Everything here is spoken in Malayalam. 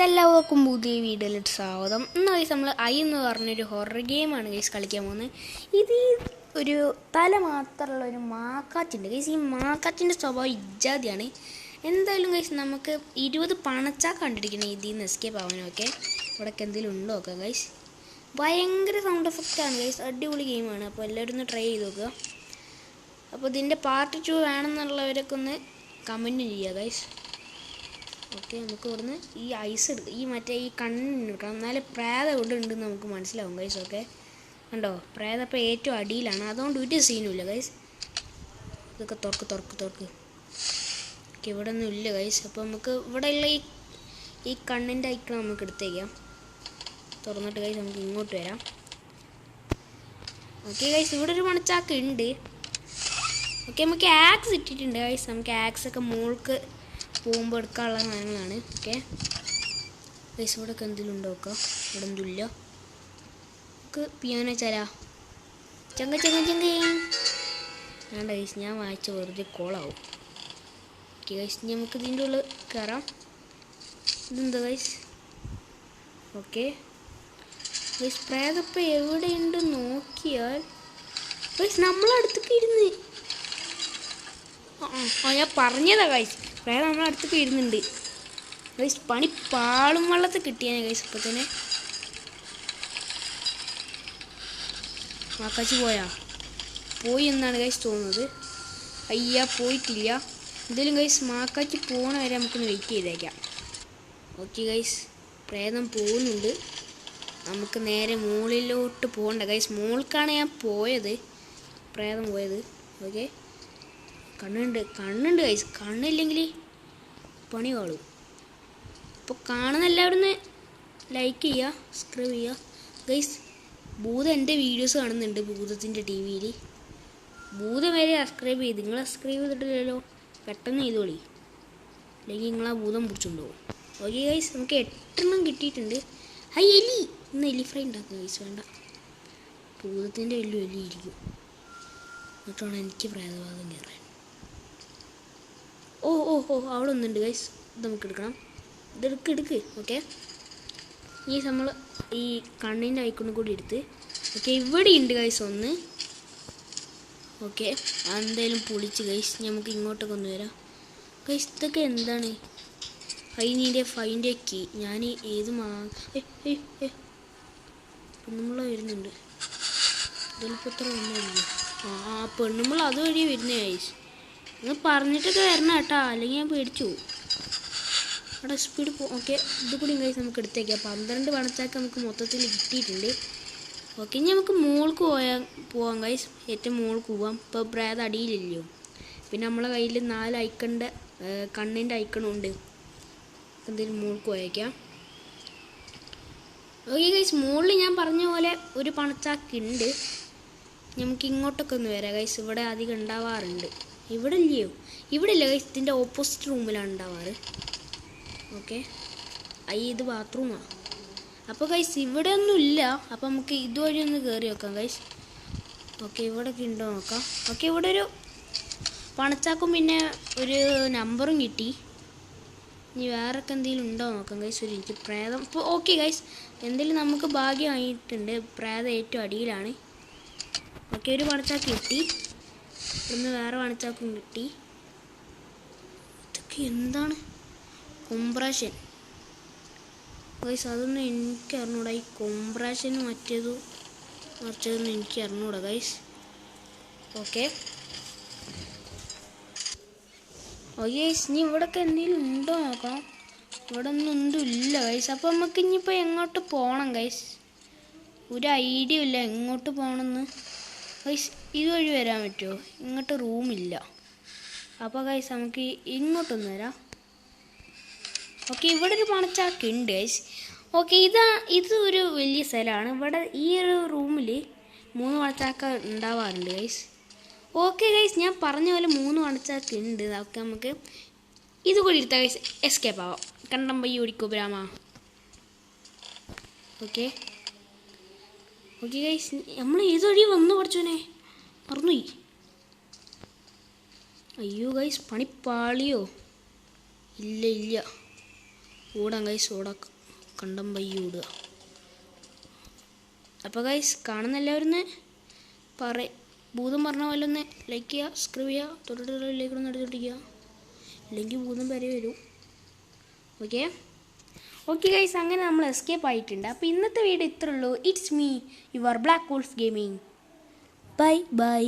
എല്ലാവർക്കും പുതിയ വീഡിയോയിലിട്ട് സ്വാഗതം. ഇന്ന് ഗൈസ് നമ്മൾ എന്ന് പറഞ്ഞൊരു ഹൊറർ ഗെയിമാണ് ഗൈസ് കളിക്കാൻ പോകുന്നത്. ഇത് ഒരു തല മാത്രമുള്ള ഒരു മാക്കാറ്റുണ്ട് ഗൈസ്. ഈ മാക്കാറ്റിൻ്റെ സ്വഭാവം ഇജാതിയാണ്. എന്തായാലും ഗൈസ് നമുക്ക് 20 പണച്ചാ കണ്ടിരിക്കണം ഇതിൽ നിന്ന് എസ്കേപ്പ് ആവാനൊക്കെ. ഇവിടെയൊക്കെ എന്തെങ്കിലും ഉണ്ടോ നോക്കാം ഗൈസ്. ഭയങ്കര സൗണ്ട് എഫക്റ്റാണ് ഗൈസ്. അടിപൊളി ഗെയിമാണ്. അപ്പോൾ എല്ലാവരും ഒന്ന് ട്രൈ ചെയ്ത് നോക്കുക. അപ്പോൾ ഇതിൻ്റെ പാർട്ട് 2 വേണമെന്നുള്ളവരൊക്കെ ഒന്ന് കമൻറ്റ് ചെയ്യുക ഗൈസ്. ഓക്കെ, നമുക്ക് ഇവിടുന്ന് ഈ ഐസ് എടുക്കുക. ഈ മറ്റേ ഈ കണ്ണിന് എടുക്കണം, എന്നാലും പ്രേതം ഇവിടെ ഉണ്ടെന്ന് നമുക്ക് മനസ്സിലാവും ഗൈസ്. ഓക്കെ, കണ്ടോ, പ്രേതം ഇപ്പോൾ ഏറ്റവും അടിയിലാണ്, അതുകൊണ്ട് ഒരു സീനുമില്ല ഗൈസ്. ഇതൊക്കെ തുറക്ക്. ഓക്കെ, ഇവിടെ ഒന്നും ഇല്ല ഗൈസ്. അപ്പോൾ നമുക്ക് ഇവിടെ ഉള്ള ഈ കണ്ണിൻ്റെ ഐക്കൺ നമുക്ക് എടുത്തേക്കാം. തുറന്നിട്ട് ഗൈസ് നമുക്ക് ഇങ്ങോട്ട് വരാം. ഓക്കെ ഗൈസ്, ഇവിടെ ഒരു മണച്ചാക്ക് ഉണ്ട്. ഓക്കെ, നമുക്ക് ആക്സ് ഇട്ടിട്ടുണ്ട് ഗൈസ്. നമുക്ക് ആക്സൊക്കെ മോൾക്ക് പോകുമ്പോൾ എടുക്കാനുള്ള സാധനങ്ങളാണ്. ഓക്കെ ഗൈസ്, ഇവിടെയൊക്കെ എന്തെങ്കിലും ഉണ്ടോ നോക്കാം. ഇവിടെ എന്തില്ല. നമുക്ക് പിയാനോ ചരാ ചങ്ക വേണ്ട ഗൈസ്, ഞാൻ വായിച്ച വെറുതെ കോളാവും. ഓക്കെ ഗൈസ്, നമുക്ക് ഇതിൻ്റെ ഉള്ളിൽ കയറാം. ഇതെന്താ ഗൈസ്? ഓക്കെ ഗൈസ്, പ്രേതപ്പം എവിടെയുണ്ട് നോക്കിയാൽ ഗൈസ് നമ്മളടുത്തൊക്കെ ഇരുന്ന് ഞാൻ പറഞ്ഞതാ ഗൈസ്, പ്രേതം നമ്മളടുത്തൊക്കെ ഇരുന്നുണ്ട് ഗൈസ്. പണി പാളും വെള്ളത്തിൽ കിട്ടിയാൽ ഗൈസ്. ഇപ്പം തന്നെ മാക്കാച്ചി പോയി എന്നാണ് ഗൈസ് തോന്നുന്നത്. അയ്യാ, പോയിട്ടില്ല. എന്തായാലും ഗൈസ് മാക്കാച്ചി പോകണ വരെ നമുക്കൊന്ന് വെയിറ്റ് ചെയ്തേക്കാം. ഓക്കെ ഗൈസ്, പ്രേതം പോകുന്നുണ്ട്. നമുക്ക് നേരെ മുകളിലോട്ട് പോകണ്ട ഗൈസ്. മുകൾക്കാണ് ഞാൻ പോയത്, പ്രേതം പോയത്. Okay, കണ്ണുണ്ട് guys. കണ്ണില്ലെങ്കിൽ പണി കാണും. അപ്പോൾ കാണുന്ന എല്ലാവരും ലൈക്ക് ചെയ്യുക, സബ്സ്ക്രൈബ് ചെയ്യുക ഗൈസ്. ഭൂതം എൻ്റെ വീഡിയോസ് കാണുന്നുണ്ട് ഭൂതത്തിൻ്റെ ടി വിയിൽ. ഭൂതം വരെ സബ്സ്ക്രൈബ് ചെയ്ത്, നിങ്ങൾ സബ്സ്ക്രൈബ് ചെയ്തിട്ടില്ലല്ലോ, പെട്ടെന്ന് ചെയ്തോളി, അല്ലെങ്കിൽ നിങ്ങളാ ഭൂതം പിടിച്ചുകൊണ്ടുപോകും. ഓക്കെ ഗൈസ്, നമുക്ക് 8 കിട്ടിയിട്ടുണ്ട്. എലി, ഇന്ന് എലി ഫ്രൈ ഉണ്ടാക്കും ഗൈസ്. വേണ്ട, ഭൂതത്തിൻ്റെ വലിയ എലി ഇരിക്കും, എന്നിട്ടാണ് എനിക്ക് പ്രേതഭാഗം കയറാൻ. ഓ അവിടെ ഒന്നുണ്ട് ഗൈസ്. ഇത് നമുക്ക് എടുക്കണം. ഇതെടുക്ക്. ഓക്കെ, ഈ നമ്മൾ ഈ കണ്ണിൻ്റെ ഐക്കണും കൂടി എടുത്ത്. ഓക്കെ, ഇവിടെ ഉണ്ട് ഗൈസ് ഒന്ന്. ഓക്കെ, എന്തായാലും പൊളിച്ച് ഗൈസ്. നമുക്ക് ഇങ്ങോട്ടൊക്കെ ഒന്ന് വരാം ഗൈസ്. ഇതൊക്കെ എന്താണ്? ഫൈൻ്റെ കീ ഞാൻ ഏത് പെണ്ണുമ്പള വരുന്നുണ്ട്. ഇതിലിപ്പോൾ ഇത്ര ഒന്നുമില്ല. പെണ്ണുമ്പള അതുവഴി വരുന്നേ ഗൈസ്. നിങ്ങൾ പറഞ്ഞിട്ടൊക്കെ വരണം കേട്ടോ, അല്ലെങ്കിൽ ഞാൻ പേടിച്ചു പോകും. അവിടെ സ്പീഡ് ഓക്കെ, ഇത് കൂടി ഗൈസ് നമുക്ക് എടുത്തേക്കാം. 12 പണച്ചാക്ക് നമുക്ക് മൊത്തത്തിൽ കിട്ടിയിട്ടുണ്ട്. ഓക്കെ, ഇനി നമുക്ക് മുകൾക്ക് പോവാം ഗൈസ്. ഏറ്റവും മുകൾക്ക് പോവാം. ഇപ്പോൾ പ്രേതം അടിയിലില്ലയോ. പിന്നെ നമ്മളെ കയ്യിൽ 4 ഐക്കണിൻ്റെ കണ്ണിൻ്റെ ഐക്കണുണ്ട്. എന്തെങ്കിലും മുകൾക്ക് പോയേക്കാം. ഓക്കെ ഗൈസ്, മുകളിൽ ഞാൻ പറഞ്ഞ പോലെ ഒരു പണച്ചാക്കുണ്ട്. നമുക്ക് ഇങ്ങോട്ടൊക്കെ ഒന്ന് വരാം ഗൈസ്. ഇവിടെ അധികം ഉണ്ടാവാറുണ്ട്. ഇവിടെ ഇല്ലയോ? ഇവിടെ ഇല്ല ഗൈസ്, ഇതിൻ്റെ ഓപ്പോസിറ്റ് റൂമിലാണ് ഉണ്ടാവാറ്. ഓക്കെ, ഇത് ബാത്റൂമാണ്. അപ്പോൾ ഗൈസ് ഇവിടെ ഒന്നും ഇല്ല. അപ്പോൾ നമുക്ക് ഇതുവഴി ഒന്ന് കയറി നോക്കാം ഗൈസ്. ഓക്കെ, ഇവിടെയൊക്കെ ഉണ്ടോ നോക്കാം. ഓക്കെ, ഇവിടെ ഒരു പണച്ചാക്കും പിന്നെ ഒരു നമ്പറും കിട്ടി. ഇനി വേറൊക്കെ എന്തെങ്കിലും ഉണ്ടോ നോക്കാം ഗൈസ്. എനിക്ക് പ്രേതം ഇപ്പോൾ ഓക്കെ ഗൈസ്, എന്തെങ്കിലും നമുക്ക് ഭാഗ്യമായിട്ടുണ്ട്. പ്രേതം ഏറ്റവും അടിയിലാണ്. ഓക്കെ, ഒരു പണച്ചാക്ക് കിട്ടി. ഇവിടുന്ന് വേറെ പണച്ചാക്കും കിട്ടി. ഇതൊക്കെ എന്താണ്? കൊംപ്രാഷൻ ഗൈസ്, അതൊന്നും എനിക്ക് അറിഞ്ഞൂടാ. ഈ കൊംപ്രാഷനും മറ്റേതൊന്നും എനിക്ക് അറിഞ്ഞൂടാ ഗൈസ്. ഓക്കെ ഗൈസ്, ഇനി ഇവിടെയൊക്കെ എന്തെങ്കിലും ഉണ്ടോ നോക്കാം. ഇവിടെ ഒന്നും ഇല്ല ഗൈസ്. അപ്പോൾ നമുക്ക് ഇനിയിപ്പോൾ എങ്ങോട്ട് പോകണം ഗൈസ്? ഒരു ഐഡിയ ഇല്ല എങ്ങോട്ട് പോകണമെന്ന് ഗൈസ്. ഇതുവഴി വരാൻ പറ്റുമോ? ഇങ്ങോട്ട് റൂമില്ല. അപ്പോൾ ഗൈസ് നമുക്ക് ഇങ്ങോട്ടൊന്ന് വരാം. ഓക്കെ, ഇവിടെ ഒരു പണച്ചാക്ക് ഉണ്ട് ഗൈസ്. ഓക്കെ, ഇത് ഒരു വലിയ സ്ഥലമാണ്. ഇവിടെ ഈ ഒരു റൂമിൽ 3 പണച്ചാക്ക ഉണ്ടാവാറുണ്ട് ഗൈസ്. ഓക്കെ ഗൈസ്, ഞാൻ പറഞ്ഞ പോലെ 3 പണച്ചാക്ക് ഉണ്ട്. അതൊക്കെ നമുക്ക് ഇത് കൂടി എടുത്താൽ ഗൈസ് എസ്കേപ്പ് ആവാം. കണ്ടം പയ്യ ഓടിക്കോ ബ്രാമ. ഓക്കെ ഓക്കെ ഗൈസ്, നമ്മൾ ഏതൊഴി വന്നു പഠിച്ചോനെ മറന്നുപോയി. അയ്യോ ഗൈസ്, പണിപ്പാളിയോ? ഇല്ല ഓടാം ഗൈസ്, ഓടാം. കണ്ടം പയ്യ ഓടുക. അപ്പോൾ ഗൈസ്, കാണുന്ന എല്ലാവരും ഭൂതം പറഞ്ഞ പോലെ ഒന്ന് ലൈക്ക് ചെയ്യുക, സബ്സ്ക്രൈബ് ചെയ്യുക, തൊട്ടിലേക്ക് ഒന്ന് എടുത്തിട്ടിരിക്കുക. ഇല്ലെങ്കിൽ ഭൂതം വരെ വരും. ഓക്കെ ഗൈസ്, അങ്ങനെ നമ്മൾ എസ്കേപ്പ് ആയിട്ടുണ്ട്. അപ്പോൾ ഇന്നത്തെ വീഡിയോ ഇത്രേ ഉള്ളൂ. It's me your black wolf gaming. By.